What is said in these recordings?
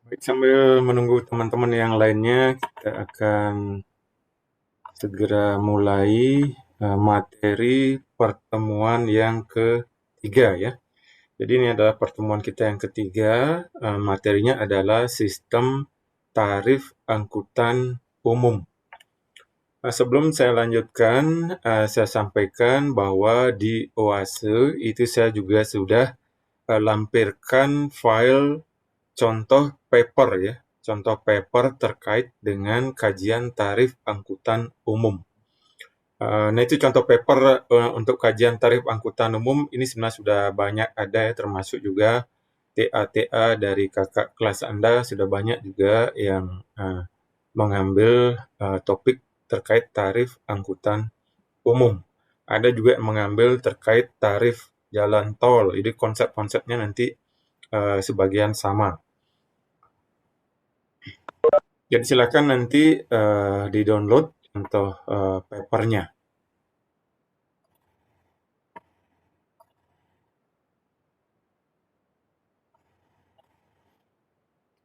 Baik, sambil menunggu teman-teman yang lainnya, kita akan segera mulai materi pertemuan yang ketiga ya. Jadi ini adalah pertemuan kita yang ketiga, materinya adalah sistem tarif angkutan umum. Sebelum saya lanjutkan, saya sampaikan bahwa di Oase itu saya juga sudah lampirkan file contoh paper ya, contoh paper terkait dengan kajian tarif angkutan umum. Nah itu contoh paper untuk kajian tarif angkutan umum ini sebenarnya sudah banyak ada ya, termasuk juga TA-TA dari kakak kelas Anda sudah banyak juga yang mengambil topik terkait tarif angkutan umum. Ada juga yang mengambil terkait tarif jalan tol. Jadi konsep-konsepnya nanti sebagian sama. Jadi silakan nanti di-download untuk papernya.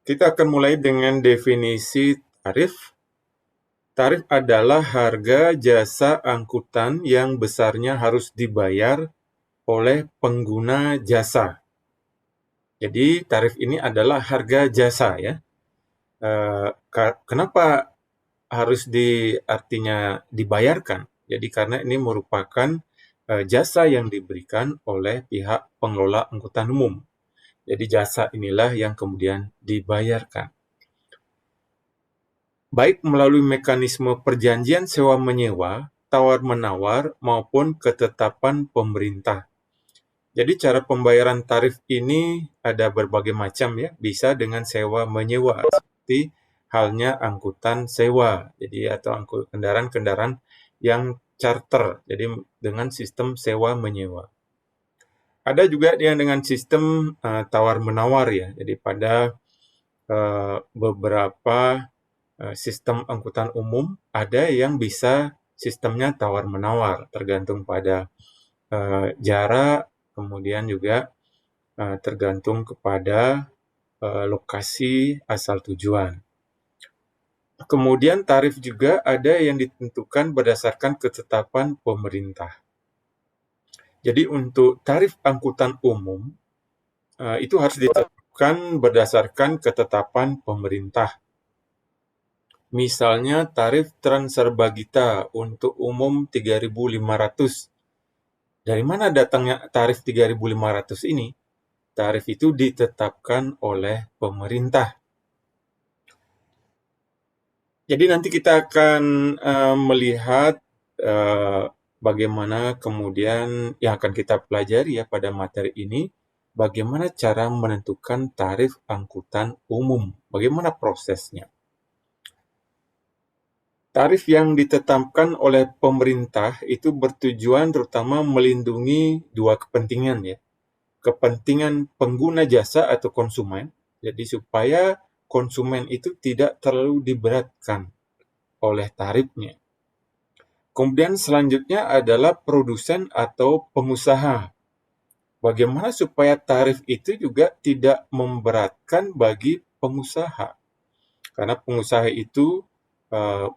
Kita akan mulai dengan definisi tarif. Tarif adalah harga jasa angkutan yang besarnya harus dibayar oleh pengguna jasa. Jadi tarif ini adalah harga jasa ya. Kenapa harus artinya dibayarkan? Jadi karena ini merupakan jasa yang diberikan oleh pihak pengelola angkutan umum. Jadi jasa inilah yang kemudian dibayarkan. Baik melalui mekanisme perjanjian sewa-menyewa, tawar-menawar, maupun ketetapan pemerintah. Jadi cara pembayaran tarif ini ada berbagai macam ya, bisa dengan sewa-menyewa, seperti halnya angkutan sewa, jadi atau kendaraan-kendaraan yang charter, jadi dengan sistem sewa-menyewa. Ada juga yang dengan sistem tawar-menawar ya, jadi pada beberapa sistem angkutan umum ada yang bisa sistemnya tawar-menawar, tergantung pada jarak, kemudian juga tergantung kepada lokasi asal tujuan. Kemudian tarif juga ada yang ditentukan berdasarkan ketetapan pemerintah. Jadi untuk tarif angkutan umum itu harus ditetapkan berdasarkan ketetapan pemerintah. Misalnya tarif Transarbagita untuk umum 3.500. Dari mana datangnya tarif 3.500 ini? Tarif itu ditetapkan oleh pemerintah. Jadi nanti kita akan melihat bagaimana kemudian yang akan kita pelajari ya pada materi ini, bagaimana cara menentukan tarif angkutan umum, bagaimana prosesnya. Tarif yang ditetapkan oleh pemerintah itu bertujuan terutama melindungi dua kepentingan ya. Kepentingan pengguna jasa atau konsumen, jadi supaya konsumen itu tidak terlalu diberatkan oleh tarifnya. Kemudian selanjutnya adalah produsen atau pengusaha. Bagaimana supaya tarif itu juga tidak memberatkan bagi pengusaha. Karena pengusaha itu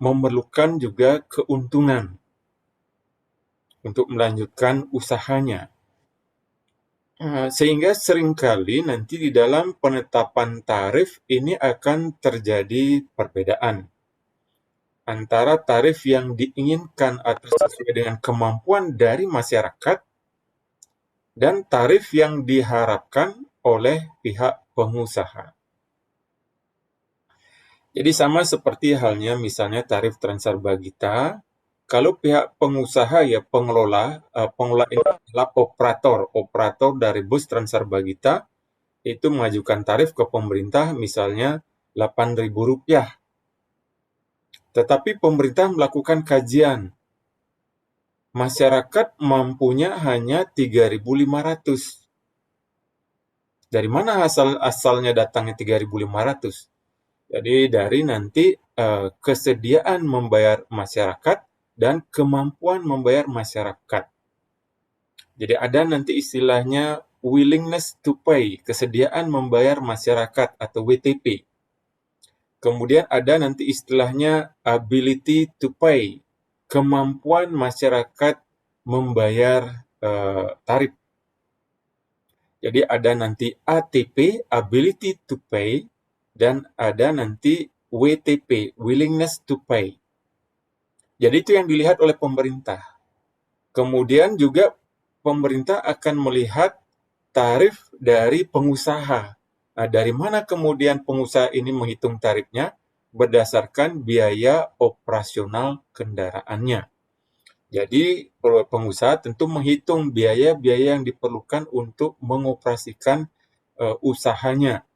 memerlukan juga keuntungan untuk melanjutkan usahanya. Sehingga seringkali nanti di dalam penetapan tarif ini akan terjadi perbedaan antara tarif yang diinginkan atau sesuai dengan kemampuan dari masyarakat dan tarif yang diharapkan oleh pihak pengusaha. Jadi sama seperti halnya misalnya tarif Transarbagita, kalau pihak pengusaha ya pengelola ini adalah operator dari bus Transarbagita itu mengajukan tarif ke pemerintah misalnya Rp8.000. Tetapi pemerintah melakukan kajian. Masyarakat mampunya hanya 3.500. Dari mana asalnya datangnya 3.500? Jadi dari nanti kesediaan membayar masyarakat dan kemampuan membayar masyarakat. Jadi ada nanti istilahnya willingness to pay, kesediaan membayar masyarakat atau WTP. Kemudian ada nanti istilahnya ability to pay, kemampuan masyarakat membayar tarif. Jadi ada nanti ATP, ability to pay, dan ada nanti WTP, willingness to pay. Jadi itu yang dilihat oleh pemerintah. Kemudian juga pemerintah akan melihat tarif dari pengusaha. Nah, dari mana kemudian pengusaha ini menghitung tarifnya? Berdasarkan biaya operasional kendaraannya. Jadi pengusaha tentu menghitung biaya-biaya yang diperlukan untuk mengoperasikan usahanya.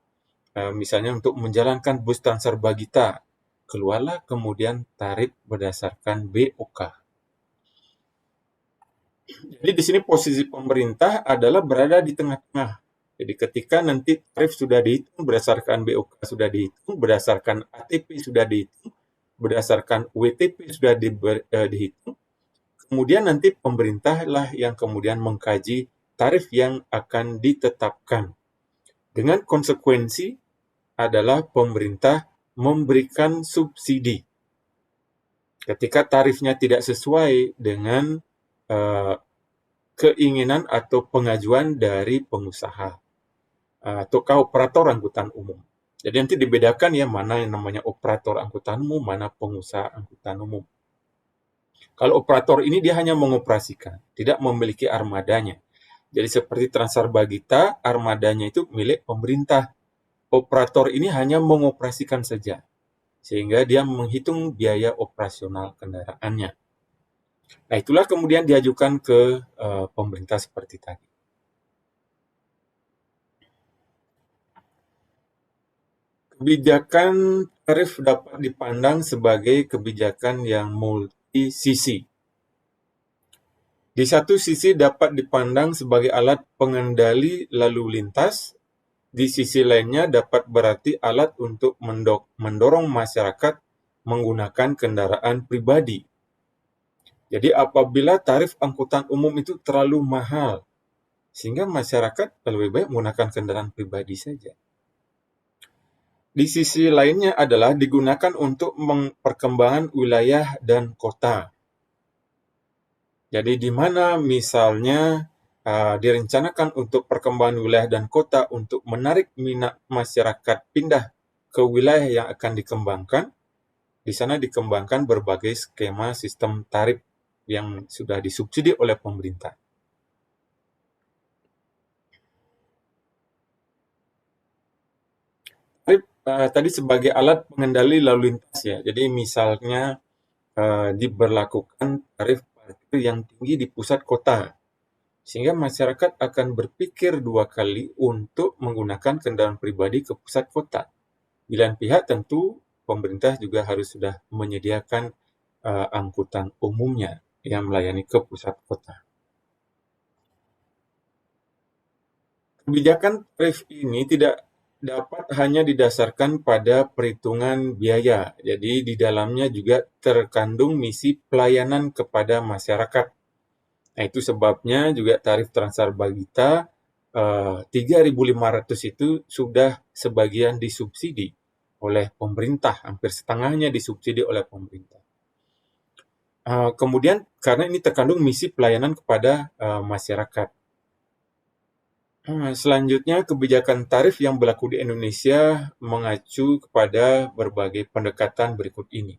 Misalnya untuk menjalankan bus Transar Bagita, keluarlah kemudian tarif berdasarkan BOK. Jadi di sini posisi pemerintah adalah berada di tengah-tengah. Jadi ketika nanti tarif sudah dihitung berdasarkan BOK sudah dihitung, berdasarkan ATP sudah dihitung, berdasarkan WTP sudah dihitung, kemudian nanti pemerintahlah yang kemudian mengkaji tarif yang akan ditetapkan. Dengan konsekuensi adalah pemerintah memberikan subsidi. Ketika tarifnya tidak sesuai dengan keinginan atau pengajuan dari pengusaha atau operator angkutan umum. Jadi nanti dibedakan ya mana yang namanya operator angkutan umum, mana pengusaha angkutan umum. Kalau operator ini dia hanya mengoperasikan, tidak memiliki armadanya. Jadi seperti Transar Bagita, armadanya itu milik pemerintah. Operator ini hanya mengoperasikan saja, sehingga dia menghitung biaya operasional kendaraannya. Nah, itulah kemudian diajukan ke pemerintah seperti tadi. Kebijakan tarif dapat dipandang sebagai kebijakan yang multi-sisi. Di satu sisi dapat dipandang sebagai alat pengendali lalu lintas, di sisi lainnya dapat berarti alat untuk mendorong masyarakat menggunakan kendaraan pribadi. Jadi apabila tarif angkutan umum itu terlalu mahal, sehingga masyarakat lebih baik menggunakan kendaraan pribadi saja. Di sisi lainnya adalah digunakan untuk perkembangan wilayah dan kota. Jadi di mana misalnya direncanakan untuk perkembangan wilayah dan kota untuk menarik minat masyarakat pindah ke wilayah yang akan dikembangkan, di sana dikembangkan berbagai skema sistem tarif yang sudah disubsidi oleh pemerintah. Tarif tadi sebagai alat pengendali lalu lintas ya. Jadi misalnya diberlakukan tarif parkir yang tinggi di pusat kota, sehingga masyarakat akan berpikir dua kali untuk menggunakan kendaraan pribadi ke pusat kota. Di lain pihak tentu pemerintah juga harus sudah menyediakan angkutan umumnya yang melayani ke pusat kota. Kebijakan tarif ini tidak dapat hanya didasarkan pada perhitungan biaya. Jadi di dalamnya juga terkandung misi pelayanan kepada masyarakat. Nah, itu sebabnya juga tarif Transar Bagita 3.500 itu sudah sebagian disubsidi oleh pemerintah, hampir setengahnya disubsidi oleh pemerintah. Kemudian karena ini terkandung misi pelayanan kepada masyarakat. Selanjutnya, kebijakan tarif yang berlaku di Indonesia mengacu kepada berbagai pendekatan berikut ini.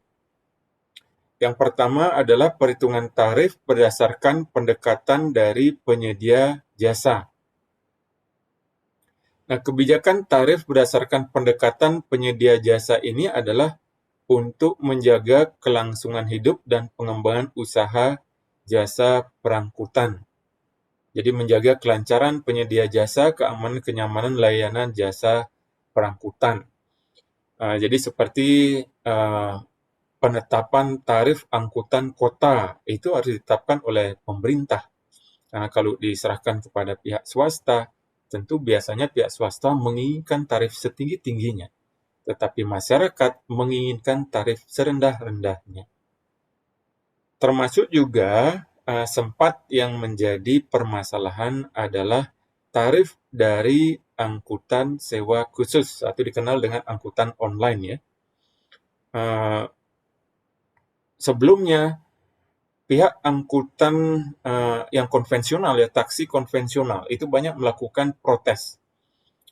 Yang pertama adalah perhitungan tarif berdasarkan pendekatan dari penyedia jasa. Nah, kebijakan tarif berdasarkan pendekatan penyedia jasa ini adalah untuk menjaga kelangsungan hidup dan pengembangan usaha jasa perangkutan. Jadi menjaga kelancaran penyedia jasa, keamanan, kenyamanan, layanan jasa perangkutan. Jadi seperti penetapan tarif angkutan kota, itu harus ditetapkan oleh pemerintah. Karena kalau diserahkan kepada pihak swasta, tentu biasanya pihak swasta menginginkan tarif setinggi-tingginya, tetapi masyarakat menginginkan tarif serendah-rendahnya. Termasuk juga sempat yang menjadi permasalahan adalah tarif dari angkutan sewa khusus atau dikenal dengan angkutan online ya. Sebelumnya pihak angkutan yang konvensional ya, taksi konvensional itu banyak melakukan protes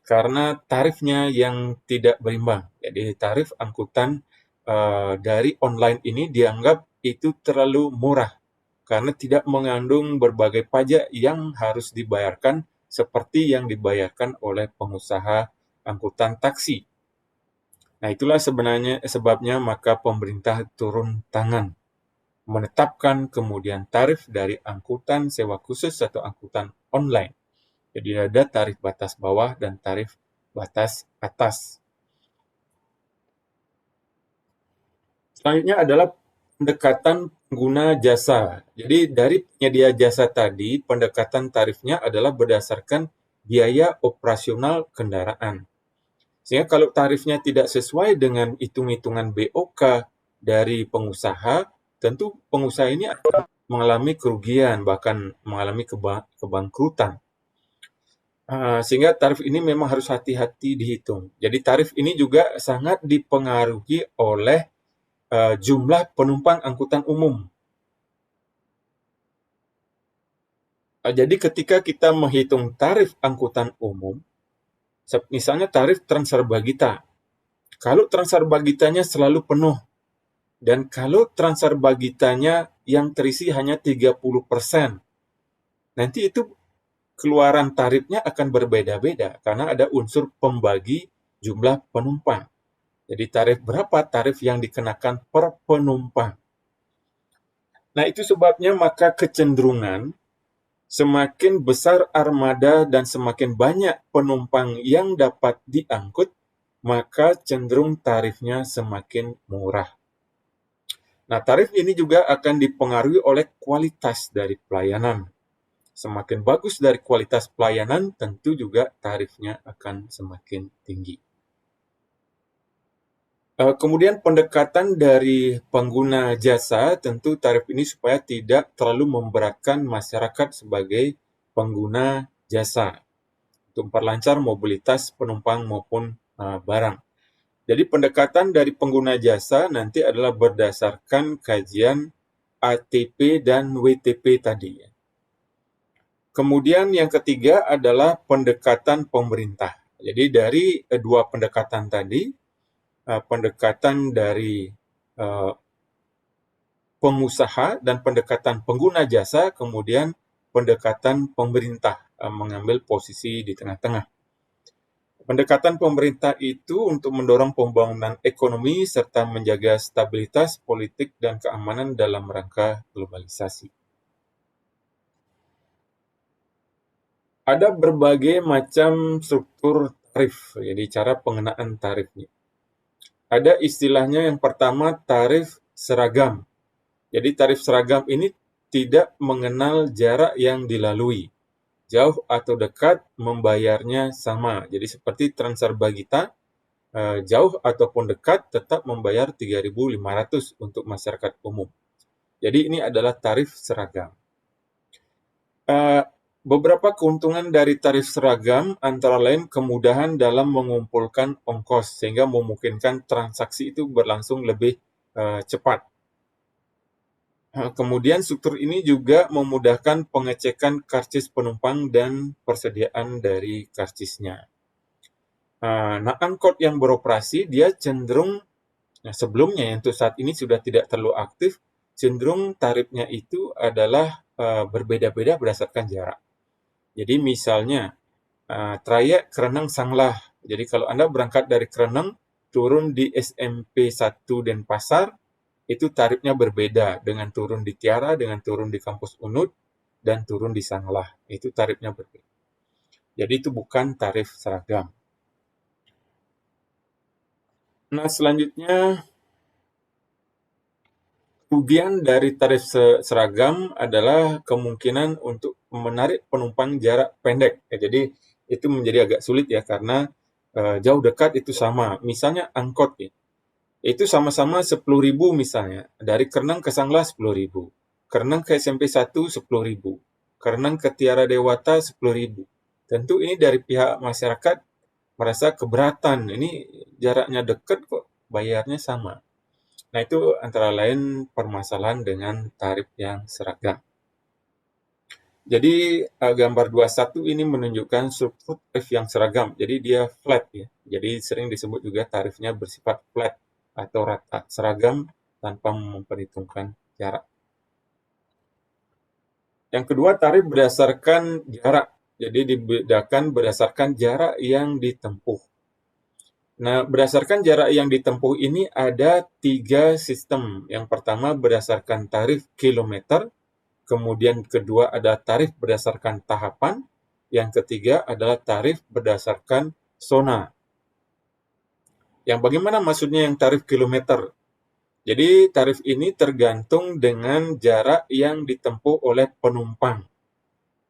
karena tarifnya yang tidak berimbang. Jadi tarif angkutan dari online ini dianggap itu terlalu murah karena tidak mengandung berbagai pajak yang harus dibayarkan seperti yang dibayarkan oleh pengusaha angkutan taksi. Nah, itulah sebenarnya sebabnya maka pemerintah turun tangan menetapkan kemudian tarif dari angkutan sewa khusus atau angkutan online. Jadi ada tarif batas bawah dan tarif batas atas. Selanjutnya adalah pendekatan pengguna jasa. Jadi dari penyedia jasa tadi, pendekatan tarifnya adalah berdasarkan biaya operasional kendaraan. Sehingga kalau tarifnya tidak sesuai dengan hitung-hitungan BOK dari pengusaha, tentu pengusaha ini akan mengalami kerugian, bahkan mengalami kebangkrutan. Sehingga tarif ini memang harus hati-hati dihitung. Jadi tarif ini juga sangat dipengaruhi oleh jumlah penumpang angkutan umum. Jadi ketika kita menghitung tarif angkutan umum, misalnya tarif Transarbagita, kalau Transarbagitanya selalu penuh, dan kalau Transarbagitanya yang terisi hanya 30%, nanti itu keluaran tarifnya akan berbeda-beda karena ada unsur pembagi jumlah penumpang. Jadi tarif berapa tarif yang dikenakan per penumpang. Nah, itu sebabnya maka kecenderungan semakin besar armada dan semakin banyak penumpang yang dapat diangkut, maka cenderung tarifnya semakin murah. Nah, tarif ini juga akan dipengaruhi oleh kualitas dari pelayanan. Semakin bagus dari kualitas pelayanan, tentu juga tarifnya akan semakin tinggi. Kemudian pendekatan dari pengguna jasa, tentu tarif ini supaya tidak terlalu memberatkan masyarakat sebagai pengguna jasa untuk memperlancar mobilitas penumpang maupun barang. Jadi pendekatan dari pengguna jasa nanti adalah berdasarkan kajian ATP dan WTP tadi. Kemudian yang ketiga adalah pendekatan pemerintah. Jadi dari dua pendekatan tadi, pendekatan dari pengusaha dan pendekatan pengguna jasa, kemudian pendekatan pemerintah mengambil posisi di tengah-tengah. Pendekatan pemerintah itu untuk mendorong pembangunan ekonomi serta menjaga stabilitas politik dan keamanan dalam rangka globalisasi. Ada berbagai macam struktur tarif, jadi cara pengenaan tarifnya. Ada istilahnya yang pertama tarif seragam. Jadi tarif seragam ini tidak mengenal jarak yang dilalui. Jauh atau dekat membayarnya sama. Jadi seperti Transarbagita, jauh ataupun dekat tetap membayar 3.500 untuk masyarakat umum. Jadi ini adalah tarif seragam. Beberapa keuntungan dari tarif seragam antara lain kemudahan dalam mengumpulkan ongkos sehingga memungkinkan transaksi itu berlangsung lebih cepat. Kemudian struktur ini juga memudahkan pengecekan karcis penumpang dan persediaan dari karcisnya. Nah, angkot yang beroperasi dia cenderung sebelumnya untuk saat ini sudah tidak terlalu aktif, cenderung tarifnya itu adalah berbeda-beda berdasarkan jarak. Jadi misalnya trayek Kreneng Sanglah. Jadi kalau Anda berangkat dari Kreneng turun di SMP 1 Denpasar, itu tarifnya berbeda dengan turun di Tiara, dengan turun di kampus UNUD, dan turun di Sanglah. Itu tarifnya berbeda. Jadi itu bukan tarif seragam. Nah, selanjutnya kerugian dari tarif seragam adalah kemungkinan untuk menarik penumpang jarak pendek. Jadi itu menjadi agak sulit ya karena jauh dekat itu sama. Misalnya angkot ya. Itu sama-sama 10.000 misalnya. Dari Kreneng ke Sanglah 10.000. Kreneng ke SMP 1 10.000. Kreneng ke Tiara Dewata 10.000. Tentu ini dari pihak masyarakat merasa keberatan. Ini jaraknya dekat kok bayarnya sama. Nah, itu antara lain permasalahan dengan tarif yang seragam. Jadi gambar 21 ini menunjukkan struktur tarif yang seragam. Jadi dia flat ya. Jadi sering disebut juga tarifnya bersifat flat atau rata, seragam tanpa memperhitungkan jarak. Yang kedua, tarif berdasarkan jarak. Jadi dibedakan berdasarkan jarak yang ditempuh. Nah, berdasarkan jarak yang ditempuh ini ada 3 sistem. Yang pertama berdasarkan tarif kilometer, kemudian kedua ada tarif berdasarkan tahapan, yang ketiga adalah tarif berdasarkan zona. Yang bagaimana maksudnya yang tarif kilometer? Jadi tarif ini tergantung dengan jarak yang ditempuh oleh penumpang.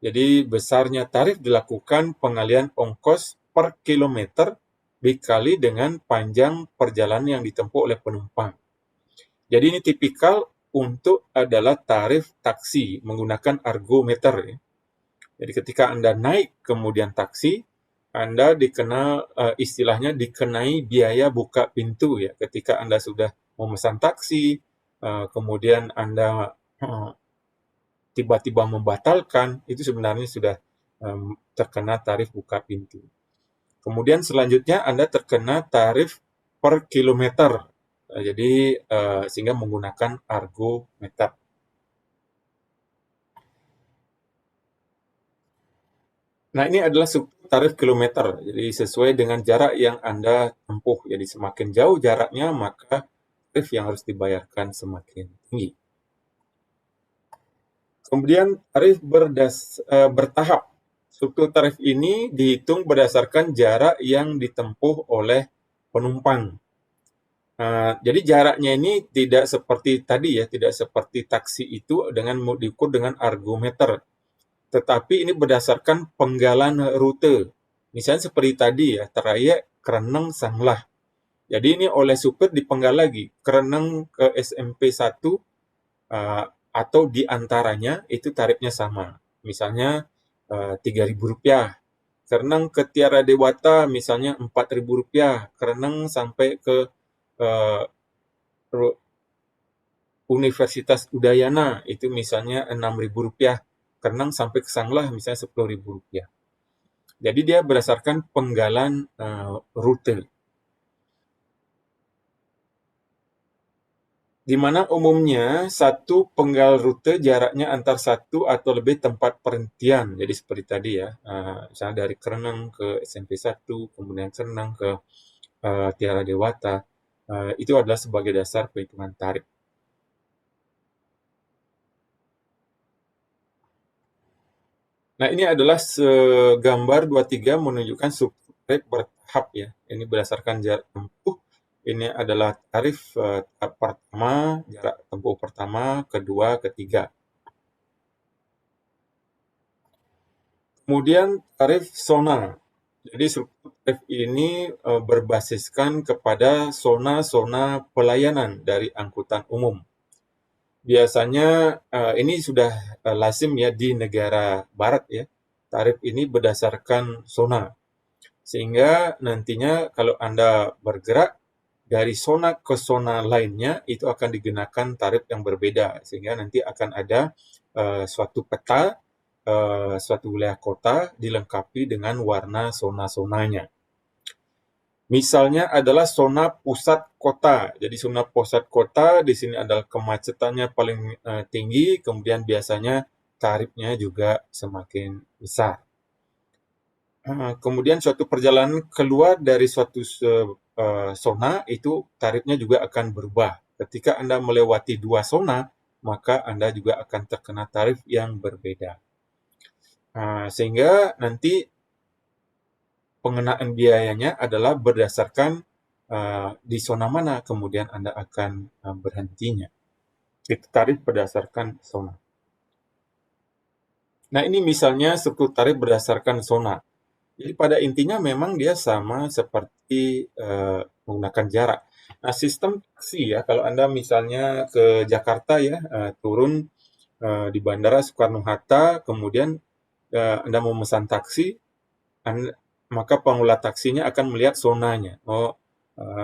Jadi besarnya tarif dilakukan pengalian ongkos per kilometer dikali dengan panjang perjalanan yang ditempuh oleh penumpang. Jadi ini tipikal untuk adalah tarif taksi menggunakan argometer ya. Jadi ketika Anda naik kemudian taksi, Anda istilahnya dikenai biaya buka pintu ya. Ketika Anda sudah memesan taksi, kemudian Anda tiba-tiba membatalkan, itu sebenarnya sudah terkena tarif buka pintu. Kemudian selanjutnya Anda terkena tarif per kilometer. Jadi sehingga menggunakan argometer. Nah, ini adalah tarif kilometer. Jadi sesuai dengan jarak yang Anda tempuh. Jadi semakin jauh jaraknya, maka tarif yang harus dibayarkan semakin tinggi. Kemudian tarif bertahap. Struktur tarif ini dihitung berdasarkan jarak yang ditempuh oleh penumpang. Jadi jaraknya ini tidak seperti tadi ya, tidak seperti taksi itu dengan diukur dengan argometer. Tetapi ini berdasarkan penggalan rute. Misalnya seperti tadi ya, trayek Kreneng Sanglah. Jadi ini oleh supir dipenggal lagi, Kreneng ke SMP 1 atau di antaranya itu tarifnya sama. Misalnya Rp3.000. Kreneng ke Tiara Dewata misalnya Rp4.000. Kreneng sampai ke Universitas Udayana itu misalnya Rp6.000. Kreneng sampai ke Sanglah misalnya Rp10.000. Jadi dia berdasarkan penggalan rute. Di mana umumnya satu penggal rute jaraknya antar satu atau lebih tempat perhentian. Jadi seperti tadi ya, misalnya dari Kreneng ke SMP 1, kemudian Kreneng ke Tiara Dewata, itu adalah sebagai dasar perhitungan tarif. Nah, ini adalah gambar 23 menunjukkan struktur tarif bertahap ya. Ini berdasarkan jarak tempuh. Ini adalah tarif tahap pertama, jarak tempuh pertama, kedua, ketiga. Kemudian tarif zona. Jadi struktur tarif ini berbasiskan kepada zona-zona pelayanan dari angkutan umum. Biasanya ini sudah lazim ya di negara barat ya. Tarif ini berdasarkan zona. Sehingga nantinya kalau Anda bergerak dari zona ke zona lainnya itu akan digunakan tarif yang berbeda. Sehingga nanti akan ada suatu peta, suatu wilayah kota dilengkapi dengan warna zona-zonanya. Misalnya adalah zona pusat kota. Jadi zona pusat kota di sini adalah kemacetannya paling tinggi, kemudian biasanya tarifnya juga semakin besar. Kemudian suatu perjalanan keluar dari suatu zona itu tarifnya juga akan berubah. Ketika Anda melewati 2 zona, maka Anda juga akan terkena tarif yang berbeda. Sehingga nanti pengenaan biayanya adalah berdasarkan di zona mana kemudian Anda akan berhentinya. Itu tarif berdasarkan zona. Nah, ini misalnya struktur tarif berdasarkan zona. Jadi pada intinya memang dia sama seperti menggunakan jarak. Nah, sistem taksi ya, kalau Anda misalnya ke Jakarta ya, turun di Bandara Soekarno-Hatta, kemudian Anda memesan taksi, maka pengelola taksinya akan melihat zonanya. Oh,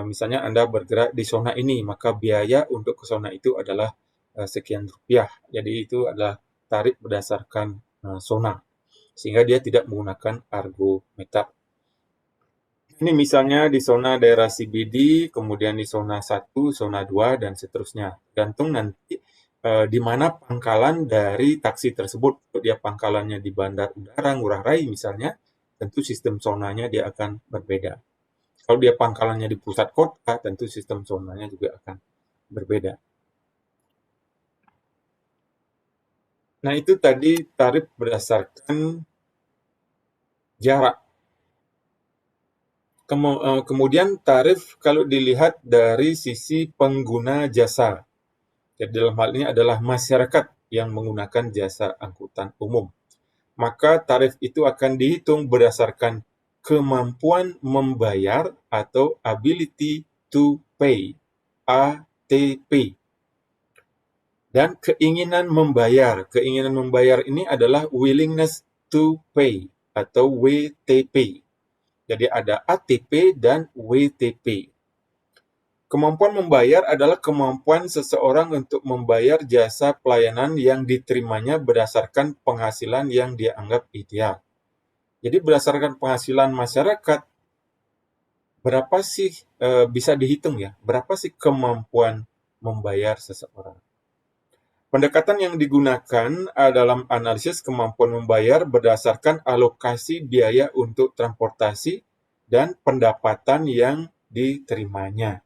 Misalnya Anda bergerak di zona ini, maka biaya untuk ke zona itu adalah sekian rupiah. Jadi itu adalah tarif berdasarkan zona, sehingga dia tidak menggunakan argometer. Ini misalnya di zona daerah CBD, kemudian di zona 1, zona 2, dan seterusnya. Gantung nanti di mana pangkalan dari taksi tersebut. Kalau dia pangkalannya di Bandar Udara, Ngurah Rai misalnya, tentu sistem zonanya dia akan berbeda. Kalau dia pangkalannya di pusat kota, tentu sistem zonanya juga akan berbeda. Nah, itu tadi tarif berdasarkan jarak. Kemudian tarif kalau dilihat dari sisi pengguna jasa. Jadi dalam hal ini adalah masyarakat yang menggunakan jasa angkutan umum. Maka tarif itu akan dihitung berdasarkan kemampuan membayar atau ability to pay, ATP. Dan keinginan membayar. Keinginan membayar ini adalah willingness to pay atau WTP. Jadi ada ATP dan WTP. Kemampuan membayar adalah kemampuan seseorang untuk membayar jasa pelayanan yang diterimanya berdasarkan penghasilan yang dia anggap ideal. Jadi berdasarkan penghasilan masyarakat, berapa sih bisa dihitung ya? Berapa sih kemampuan membayar seseorang? Pendekatan yang digunakan dalam analisis kemampuan membayar berdasarkan alokasi biaya untuk transportasi dan pendapatan yang diterimanya.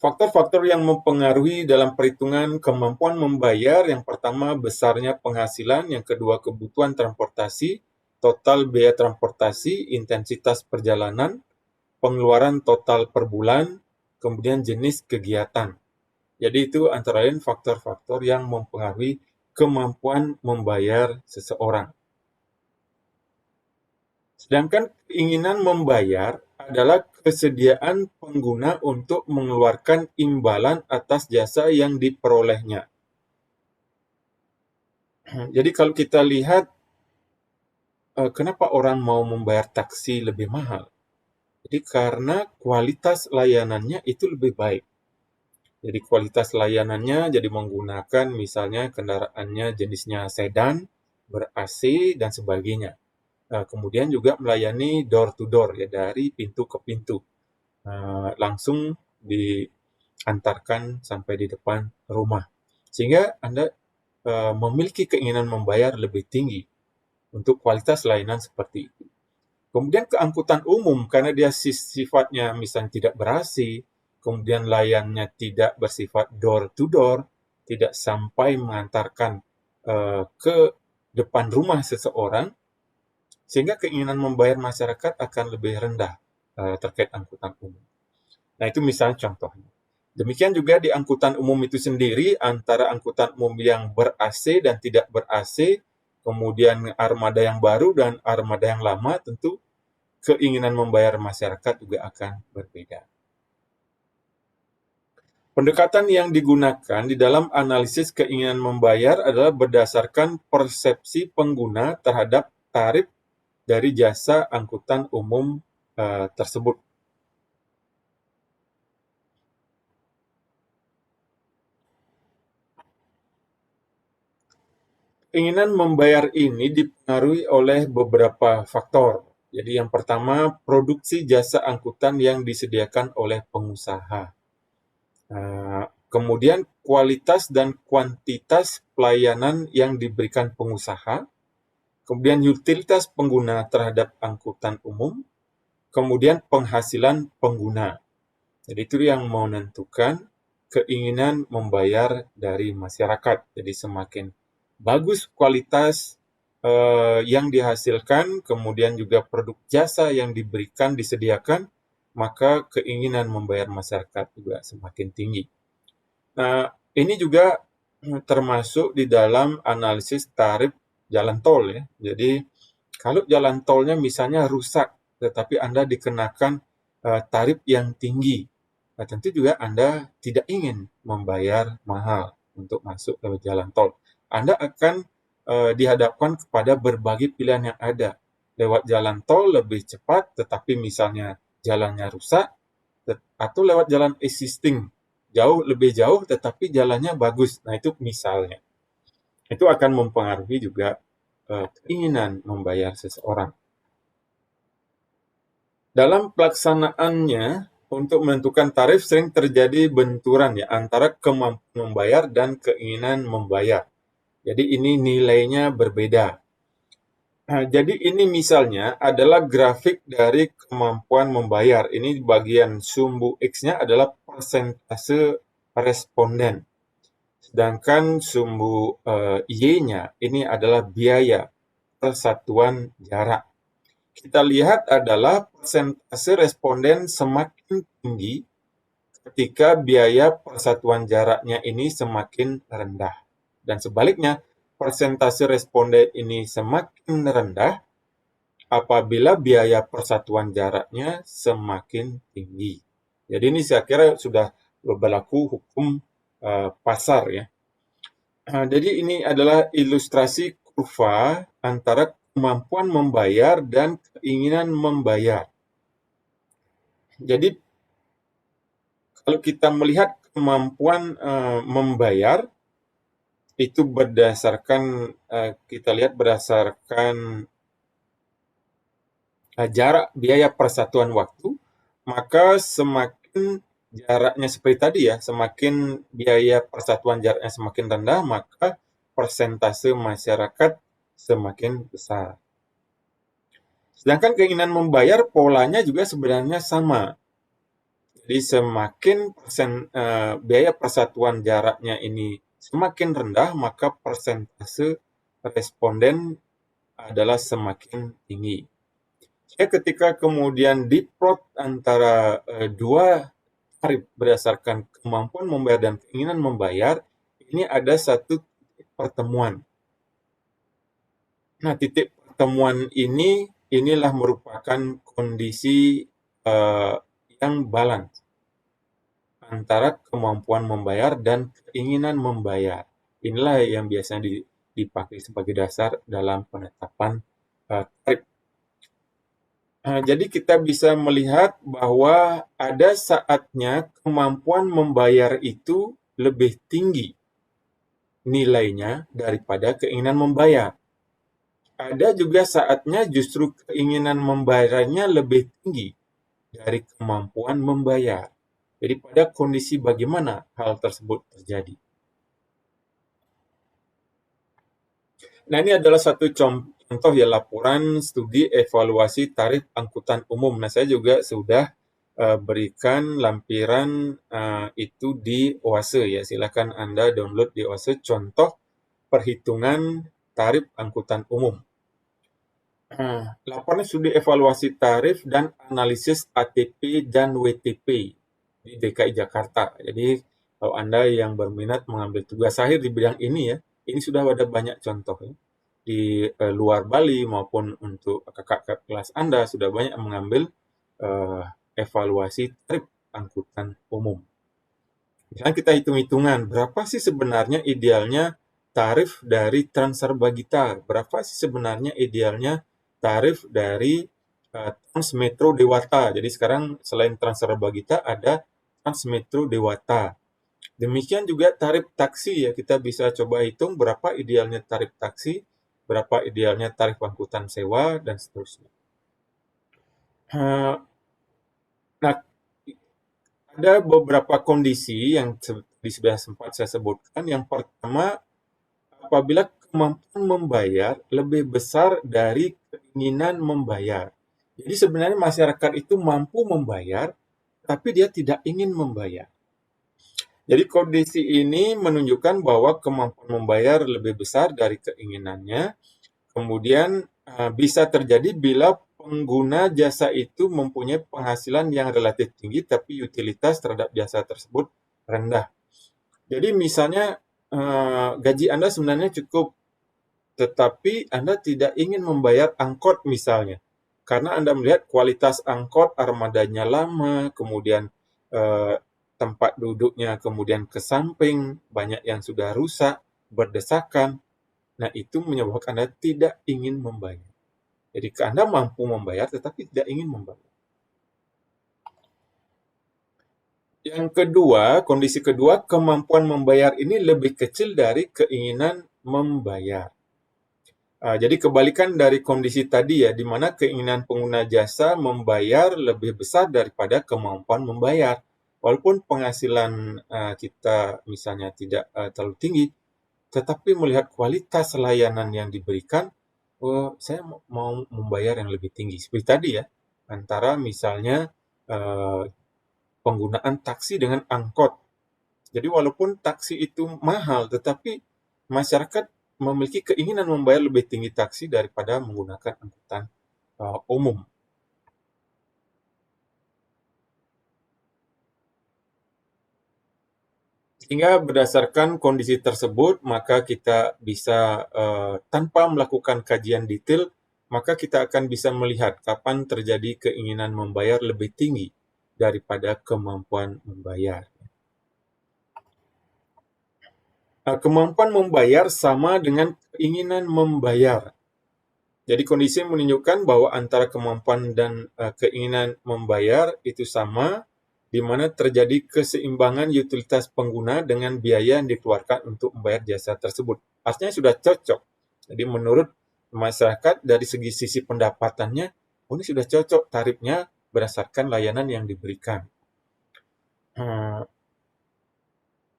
Faktor-faktor yang mempengaruhi dalam perhitungan kemampuan membayar, yang pertama besarnya penghasilan, yang kedua kebutuhan transportasi, total biaya transportasi, intensitas perjalanan, pengeluaran total per bulan, kemudian jenis kegiatan. Jadi itu antara lain faktor-faktor yang mempengaruhi kemampuan membayar seseorang. Sedangkan keinginan membayar adalah kesediaan pengguna untuk mengeluarkan imbalan atas jasa yang diperolehnya. Jadi kalau kita lihat kenapa orang mau membayar taksi lebih mahal? Jadi karena kualitas layanannya itu lebih baik. Jadi kualitas layanannya jadi menggunakan misalnya kendaraannya jenisnya sedan, ber-AC, dan sebagainya. Kemudian juga melayani door to door, ya, dari pintu ke pintu. Langsung diantarkan sampai di depan rumah. Sehingga Anda memiliki keinginan membayar lebih tinggi untuk kualitas layanan seperti itu. Kemudian ke angkutan umum, karena dia sifatnya misalnya tidak ber-AC, kemudian layannya tidak bersifat door to door, tidak sampai mengantarkan ke depan rumah seseorang, sehingga keinginan membayar masyarakat akan lebih rendah terkait angkutan umum. Nah, itu misalnya contohnya. Demikian juga di angkutan umum itu sendiri, antara angkutan umum yang ber-AC dan tidak ber-AC, kemudian armada yang baru dan armada yang lama, tentu keinginan membayar masyarakat juga akan berbeda. Pendekatan yang digunakan di dalam analisis keinginan membayar adalah berdasarkan persepsi pengguna terhadap tarif dari jasa angkutan umum tersebut. Keinginan membayar ini dipengaruhi oleh beberapa faktor. Jadi yang pertama, produksi jasa angkutan yang disediakan oleh pengusaha. Kemudian kualitas dan kuantitas pelayanan yang diberikan pengusaha. Kemudian utilitas pengguna terhadap angkutan umum. Kemudian penghasilan pengguna. Jadi itu yang menentukan keinginan membayar dari masyarakat. Jadi semakin bagus kualitas yang dihasilkan, kemudian juga produk jasa yang diberikan, disediakan, maka keinginan membayar masyarakat juga semakin tinggi. Nah, ini juga termasuk di dalam analisis tarif jalan tol, ya. Jadi kalau jalan tolnya misalnya rusak, tetapi Anda dikenakan tarif yang tinggi, nah, tentu juga Anda tidak ingin membayar mahal untuk masuk ke jalan tol. Anda akan dihadapkan kepada berbagai pilihan yang ada. lewat jalan tol lebih cepat, tetapi misalnya jalannya rusak, atau lewat jalan existing, lebih jauh, tetapi jalannya bagus. Nah, itu misalnya. Itu akan mempengaruhi juga keinginan membayar seseorang. Dalam pelaksanaannya, untuk menentukan tarif sering terjadi benturan ya antara kemampuan membayar dan keinginan membayar. Jadi ini nilainya berbeda. Nah, jadi ini misalnya adalah grafik dari kemampuan membayar. Ini bagian sumbu X-nya adalah persentase responden. Sedangkan sumbu Y-nya ini adalah biaya persatuan jarak. Kita lihat adalah persentase responden semakin tinggi ketika biaya persatuan jaraknya ini semakin rendah. Dan sebaliknya, persentase responden ini semakin rendah apabila biaya persatuan jaraknya semakin tinggi. Jadi ini saya kira sudah berlaku hukum pasar ya. Jadi ini adalah ilustrasi kurva antara kemampuan membayar dan keinginan membayar. Jadi kalau kita melihat kemampuan membayar itu berdasarkan kita lihat berdasarkan jarak biaya persatuan waktu, maka semakin jaraknya seperti tadi ya, semakin biaya persatuan jaraknya semakin rendah, maka persentase masyarakat semakin besar. Sedangkan keinginan membayar polanya juga sebenarnya sama. Jadi semakin biaya persatuan jaraknya ini semakin rendah, maka persentase responden adalah semakin tinggi. Jadi ketika kemudian diplot antara dua tarif berdasarkan kemampuan membayar dan keinginan membayar, ini ada satu titik pertemuan. Nah, titik pertemuan inilah merupakan kondisi yang balance antara kemampuan membayar dan keinginan membayar. Inilah yang biasanya dipakai sebagai dasar dalam penetapan tarif. Jadi kita bisa melihat bahwa ada saatnya kemampuan membayar itu lebih tinggi nilainya daripada keinginan membayar. Ada juga saatnya justru keinginan membayarnya lebih tinggi dari kemampuan membayar. Jadi pada kondisi bagaimana hal tersebut terjadi. Nah, ini adalah satu contoh ya laporan studi evaluasi tarif angkutan umum. Nah, saya juga sudah berikan lampiran itu di OASE ya. Silakan Anda download di OASE contoh perhitungan tarif angkutan umum. Laporan studi evaluasi tarif dan analisis ATP dan WTP di DKI Jakarta. Jadi kalau Anda yang berminat mengambil tugas akhir di bidang ini ya, ini sudah ada banyak contoh ya. Di luar Bali maupun untuk kakak kelas Anda sudah banyak mengambil evaluasi tarif angkutan umum. Misalnya kita hitung-hitungan, berapa sih sebenarnya idealnya tarif dari Transrabagita? Berapa sih sebenarnya idealnya tarif dari Transmetro Dewata? Jadi sekarang selain Transrabagita ada Transmetro Dewata. Demikian juga tarif taksi ya, kita bisa coba hitung berapa idealnya tarif taksi, berapa idealnya tarif angkutan sewa, dan seterusnya. Nah, ada beberapa kondisi yang sudah sempat saya sebutkan. Yang pertama, apabila kemampuan membayar lebih besar dari keinginan membayar. Jadi sebenarnya masyarakat itu mampu membayar, tapi dia tidak ingin membayar. Jadi kondisi ini menunjukkan bahwa kemampuan membayar lebih besar dari keinginannya. Kemudian bisa terjadi bila pengguna jasa itu mempunyai penghasilan yang relatif tinggi, tapi utilitas terhadap jasa tersebut rendah. Jadi misalnya gaji Anda sebenarnya cukup, tetapi Anda tidak ingin membayar angkot misalnya. Karena Anda melihat kualitas angkot, armadanya lama, kemudian tempat duduknya kemudian ke samping, banyak yang sudah rusak, berdesakan. Nah, itu menyebabkan Anda tidak ingin membayar. Jadi Anda mampu membayar tetapi tidak ingin membayar. Yang kedua, kondisi kedua, kemampuan membayar ini lebih kecil dari keinginan membayar. Jadi kebalikan dari kondisi tadi ya, di mana keinginan pengguna jasa membayar lebih besar daripada kemampuan membayar. Walaupun penghasilan kita misalnya tidak terlalu tinggi, tetapi melihat kualitas layanan yang diberikan, saya mau membayar yang lebih tinggi. Seperti tadi ya, antara misalnya penggunaan taksi dengan angkot. Jadi walaupun taksi itu mahal, tetapi masyarakat memiliki keinginan membayar lebih tinggi taksi daripada menggunakan angkutan umum. Sehingga berdasarkan kondisi tersebut, maka kita bisa tanpa melakukan kajian detail, maka kita akan bisa melihat kapan terjadi keinginan membayar lebih tinggi daripada kemampuan membayar. Kemampuan membayar sama dengan keinginan membayar. Jadi kondisi menunjukkan bahwa antara kemampuan dan keinginan membayar itu sama, di mana terjadi keseimbangan utilitas pengguna dengan biaya yang dikeluarkan untuk membayar jasa tersebut. Artinya sudah cocok. Jadi menurut masyarakat dari sisi pendapatannya, ini sudah cocok tarifnya berdasarkan layanan yang diberikan.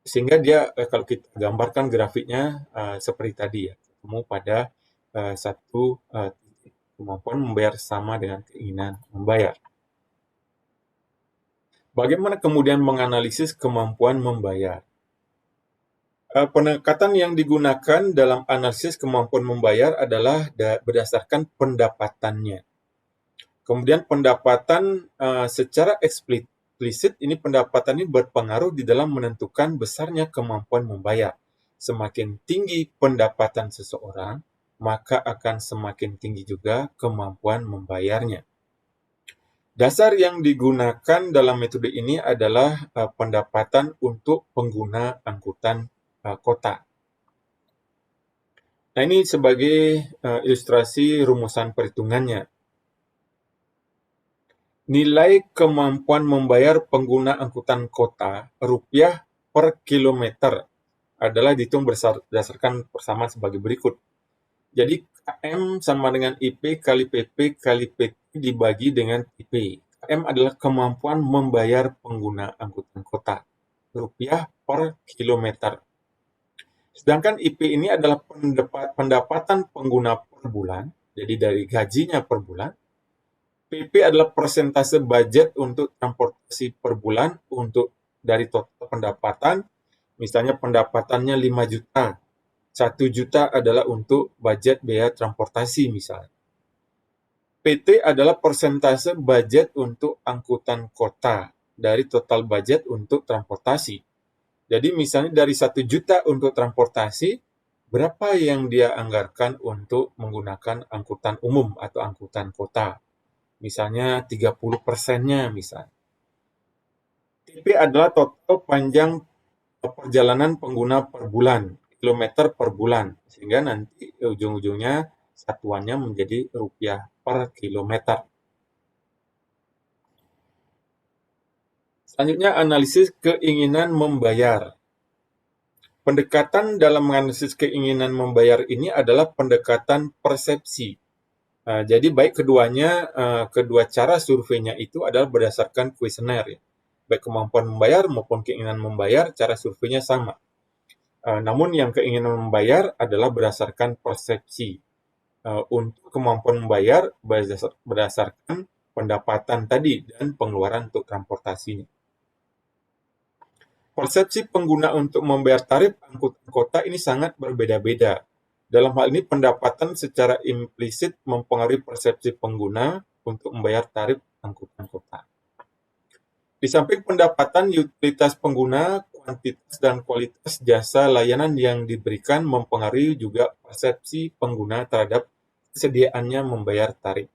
Sehingga dia kalau kita gambarkan grafiknya seperti tadi ya, ketemu pada satu kemampuan membayar sama dengan keinginan membayar. Bagaimana kemudian menganalisis kemampuan membayar? Pendekatan yang digunakan dalam analisis kemampuan membayar adalah berdasarkan pendapatannya. Kemudian pendapatan secara eksplisit, ini pendapatan ini berpengaruh di dalam menentukan besarnya kemampuan membayar. Semakin tinggi pendapatan seseorang, maka akan semakin tinggi juga kemampuan membayarnya. Dasar yang digunakan dalam metode ini adalah pendapatan untuk pengguna angkutan kota. Nah, ini sebagai ilustrasi rumusan perhitungannya. Nilai kemampuan membayar pengguna angkutan kota rupiah per kilometer adalah dihitung berdasarkan persamaan sebagai berikut. Jadi KM sama dengan IP kali PP kali PT dibagi dengan IP. KM adalah kemampuan membayar pengguna angkutan kota, rupiah per kilometer. Sedangkan IP ini adalah pendapatan pengguna per bulan, jadi dari gajinya per bulan. PP adalah persentase budget untuk transportasi per bulan dari total pendapatan. Misalnya pendapatannya 5 juta, 1 juta adalah untuk budget biaya transportasi misalnya. PT adalah persentase budget untuk angkutan kota dari total budget untuk transportasi. Jadi misalnya dari 1 juta untuk transportasi, berapa yang dia anggarkan untuk menggunakan angkutan umum atau angkutan kota? Misalnya 30%-nya misalnya. TP adalah total panjang perjalanan pengguna per bulan, kilometer per bulan, sehingga nanti ujung-ujungnya satuannya menjadi rupiah per kilometer. Selanjutnya analisis keinginan membayar. Pendekatan dalam menganalisis keinginan membayar ini adalah pendekatan persepsi. Jadi baik keduanya, kedua cara surveinya itu adalah berdasarkan kuesioner ya. Baik kemampuan membayar maupun keinginan membayar, cara surveinya sama. Namun yang keinginan membayar adalah berdasarkan persepsi. Untuk kemampuan membayar berdasarkan pendapatan tadi dan pengeluaran untuk transportasinya. Persepsi pengguna untuk membayar tarif angkutan kota ini sangat berbeda-beda. Dalam hal ini, pendapatan secara implisit mempengaruhi persepsi pengguna untuk membayar tarif angkutan kota. Di samping pendapatan, utilitas pengguna, kuantitas dan kualitas jasa layanan yang diberikan mempengaruhi juga persepsi pengguna terhadap kesediaannya membayar tarif.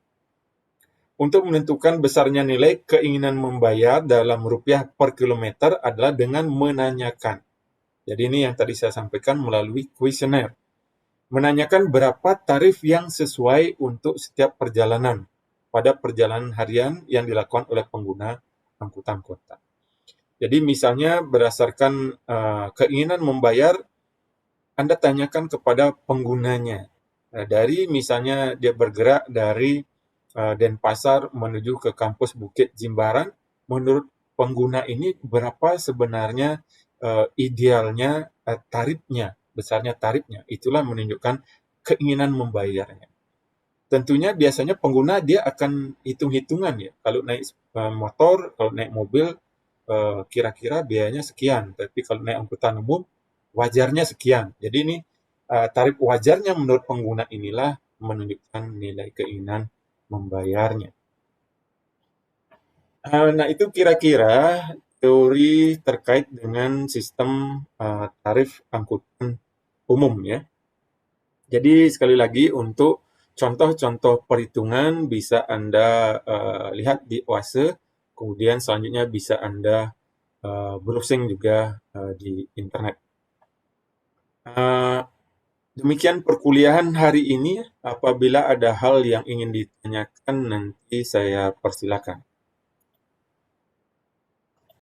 Untuk menentukan besarnya nilai keinginan membayar dalam rupiah per kilometer adalah dengan menanyakan. Jadi ini yang tadi saya sampaikan melalui kuesioner. menanyakan berapa tarif yang sesuai untuk setiap perjalanan pada perjalanan harian yang dilakukan oleh pengguna angkutan kota. Jadi misalnya berdasarkan keinginan membayar, Anda tanyakan kepada penggunanya. Dari misalnya dia bergerak dari Denpasar menuju ke kampus Bukit Jimbaran, menurut pengguna ini berapa sebenarnya idealnya tarifnya, besarnya tarifnya. Itulah menunjukkan keinginan membayarnya. Tentunya biasanya pengguna dia akan hitung-hitungan ya. Kalau naik motor, kalau naik mobil, kira-kira biayanya sekian. Tapi kalau naik angkutan umum, wajarnya sekian. Jadi ini tarif wajarnya menurut pengguna inilah menunjukkan nilai keinginan membayarnya. Nah, itu kira-kira teori terkait dengan sistem tarif angkutan umum ya. Jadi sekali lagi untuk contoh-contoh perhitungan bisa Anda lihat di Oase, kemudian selanjutnya bisa Anda browsing juga di internet. Demikian perkuliahan hari ini. Apabila ada hal yang ingin ditanyakan, nanti saya persilakan.